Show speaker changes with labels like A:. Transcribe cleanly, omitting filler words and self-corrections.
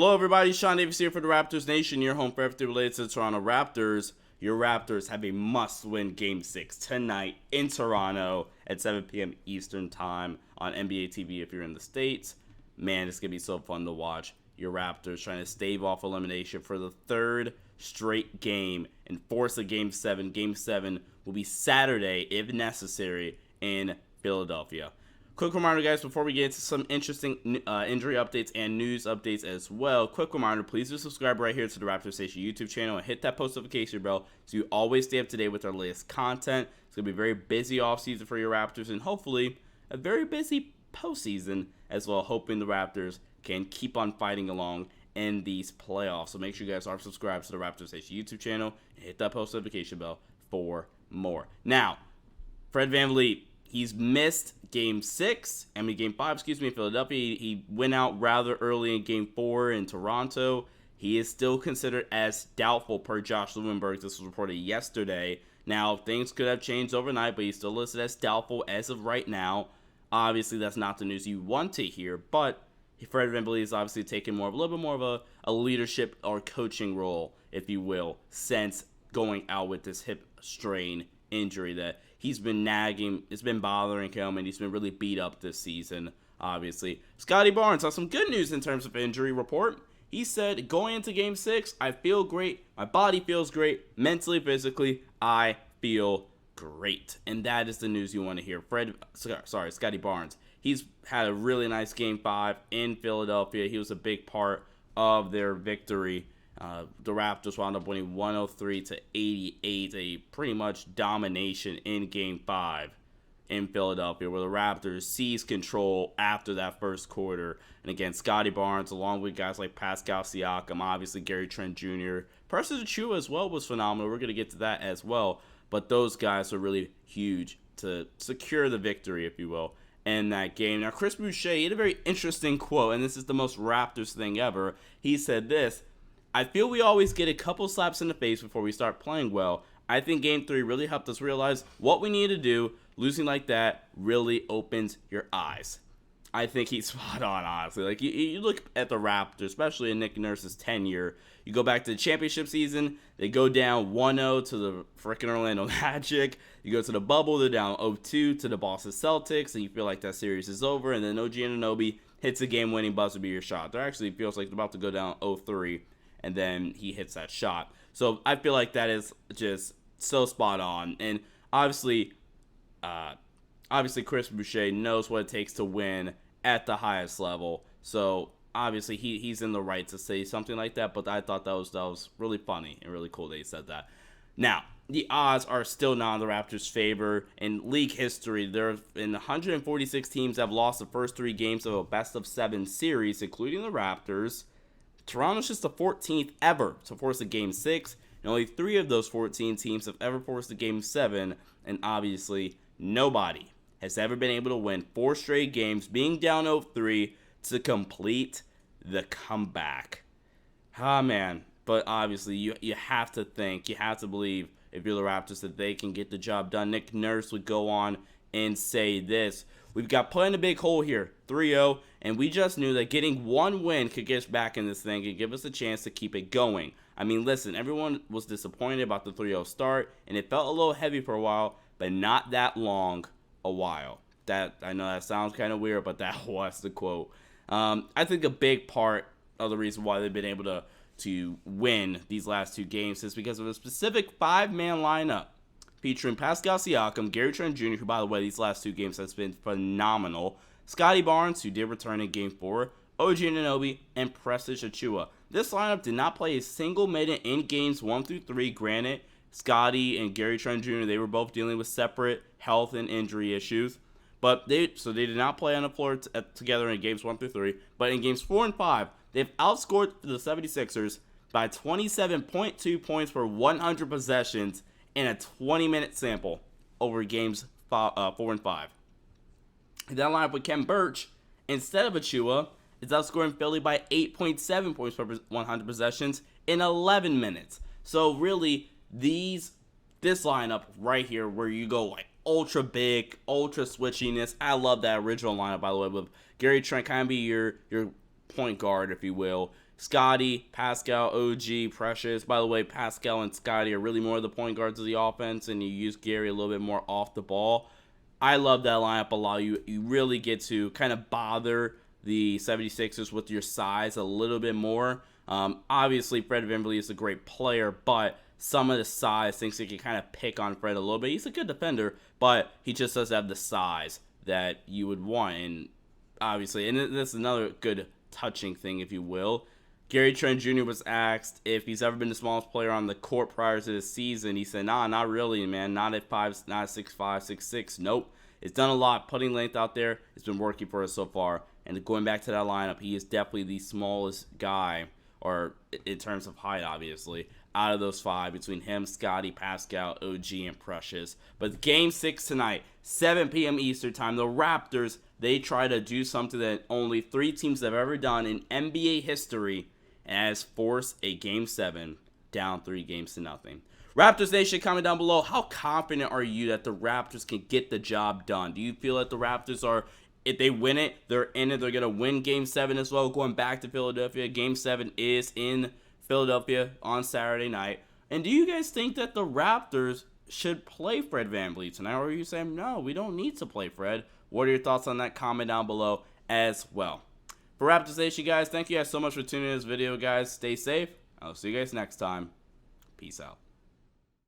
A: Hello everybody, Sean Davis here for the Raptors Nation, your home for everything related to the Toronto Raptors. Your Raptors have a must-win Game 6 tonight in Toronto at 7 p.m. Eastern Time on NBA TV if you're in the States. Man, it's going to be so fun to watch. Your Raptors trying to stave off elimination for the third straight game and force a Game 7. Game 7 will be Saturday, if necessary, in Philadelphia. Quick reminder, guys, before we get into some interesting injury updates and news updates as well. Quick reminder, please do subscribe right here to the Raptors Station YouTube channel and hit that post notification bell so you always stay up to date with our latest content. It's going to be a very busy offseason for your Raptors and hopefully a very busy postseason as well, hoping the Raptors can keep on fighting along in these playoffs. So make sure you guys are subscribed to the Raptors Station YouTube channel and hit that post notification bell for more. Now, Fred VanVleet. He's missed Game 5, in Philadelphia. He went out rather early in Game 4 in Toronto. He is still considered as doubtful per Josh Lewenberg. This was reported yesterday. Now, things could have changed overnight, but he's still listed as doubtful as of right now. Obviously, that's not the news you want to hear, but Fred VanVleet is obviously taking a little bit more of a leadership or coaching role, if you will, since going out with this hip strain injury that he's been nagging. It's been bothering him, and he's been really beat up this season, obviously. Scottie Barnes has some good news in terms of injury report. He said, going into Game 6, I feel great. My body feels great. Mentally, physically, I feel great. And that is the news you want to hear. Scottie Barnes. He's had a really nice Game 5 in Philadelphia. He was a big part of their victory. The Raptors wound up winning 103-88, a pretty much domination in Game 5 in Philadelphia, where the Raptors seized control after that first quarter. And again, Scottie Barnes, along with guys like Pascal Siakam, obviously Trent Jr., Precious Achiuwa as well was phenomenal. We're going to get to that as well. But those guys are really huge to secure the victory, if you will, in that game. Now, Chris Boucher, he had a very interesting quote, and this is the most Raptors thing ever. He said this: I feel we always get a couple slaps in the face before we start playing well. I think Game 3 really helped us realize what we need to do. Losing like that really opens your eyes. I think he's spot on, honestly. Like, you look at the Raptors, especially in Nick Nurse's tenure. You go back to the championship season, they go down 1-0 to the freaking Orlando Magic. You go to the bubble, they're down 0-2 to the Boston Celtics, and you feel like that series is over. And then OG Anunoby hits a game-winning buzzer beater shot. There actually feels like they're about to go down 0-3. And then he hits that shot. So I feel like that is just so spot on. And obviously Chris Boucher knows what it takes to win at the highest level. So obviously he's in the right to say something like that. But I thought that was really funny and really cool that he said that. Now, the odds are still not in the Raptors' favor. In league history, there have been 146 teams that have lost the first 3 games of a best-of-7 series, including the Raptors. Toronto's just the 14th ever to force a Game 6, and only 3 of those 14 teams have ever forced a Game 7, and obviously nobody has ever been able to win 4 straight games, being down 0-3 to complete the comeback. Ah, man. But obviously you have to think, you have to believe, if you're the Raptors, that they can get the job done. Nick Nurse would go on and say this: we've got put in a big hole here, 3-0, and we just knew that getting 1 win could get us back in this thing and give us a chance to keep it going. I mean, listen, everyone was disappointed about the 3-0 start, and it felt a little heavy for a while, but not that long a while. That, I know that sounds kind of weird, but that was the quote. I think a big part of the reason why they've been able to win these last 2 games is because of a specific 5-man lineup featuring Pascal Siakam, Trent Jr., who, by the way, these last 2 games has been phenomenal, Scottie Barnes, who did return in Game 4, OG Anunoby, and Precious Achiuwa. This lineup did not play a single minute in Games 1 through 3. Granted, Scottie and Trent Jr., they were both dealing with separate health and injury issues, but they did not play on the floor together in Games 1 through 3. But in Games 4 and 5, they've outscored the 76ers by 27.2 points per 100 possessions in a 20-minute sample over Games 4 and 5. That lineup with Ken Birch, instead of Achiuwa, is outscoring Philly by 8.7 points per 100 possessions in 11 minutes. So really, this lineup right here, where you go like ultra big, ultra switchiness. I love that original lineup, by the way, with Trent kind of be your point guard, if you will. Scottie, Pascal, OG, Precious. By the way, Pascal and Scottie are really more of the point guards of the offense, and you use Gary a little bit more off the ball. I love that lineup a lot. You really get to kind of bother the 76ers with your size a little bit more. Obviously, Fred VanVleet is a great player, but some of the size thinks he can kind of pick on Fred a little bit. He's a good defender, but he just doesn't have the size that you would want. And obviously, and this is another good touching thing, if you will. Gary Trent Jr. was asked if he's ever been the smallest player on the court prior to this season. He said, nah, not really, man. Not at 5, not at 6'5", 6'6". Nope. It's done a lot. Putting length out there, it's been working for us so far. And going back to that lineup, he is definitely the smallest guy, or in terms of height, obviously, out of those 5, between him, Scottie, Pascal, OG, and Precious. But Game 6 tonight, 7 p.m. Eastern Time, the Raptors, they try to do something that only 3 teams have ever done in NBA history, and has forced a Game 7 down 3-0. Raptors Nation, comment down below, how confident are you that the Raptors can get the job done? Do you feel that the Raptors are, if they win it, they're in it, they're going to win Game 7 as well, going back to Philadelphia? Game 7 is in Philadelphia on Saturday night. And do you guys think that the Raptors should play Fred VanVleet tonight? Or are you saying, no, we don't need to play Fred? What are your thoughts on that? Comment down below as well. For Raptors Nation, guys, thank you guys so much for tuning in this video, guys. Stay safe. I'll see you guys next time. Peace out.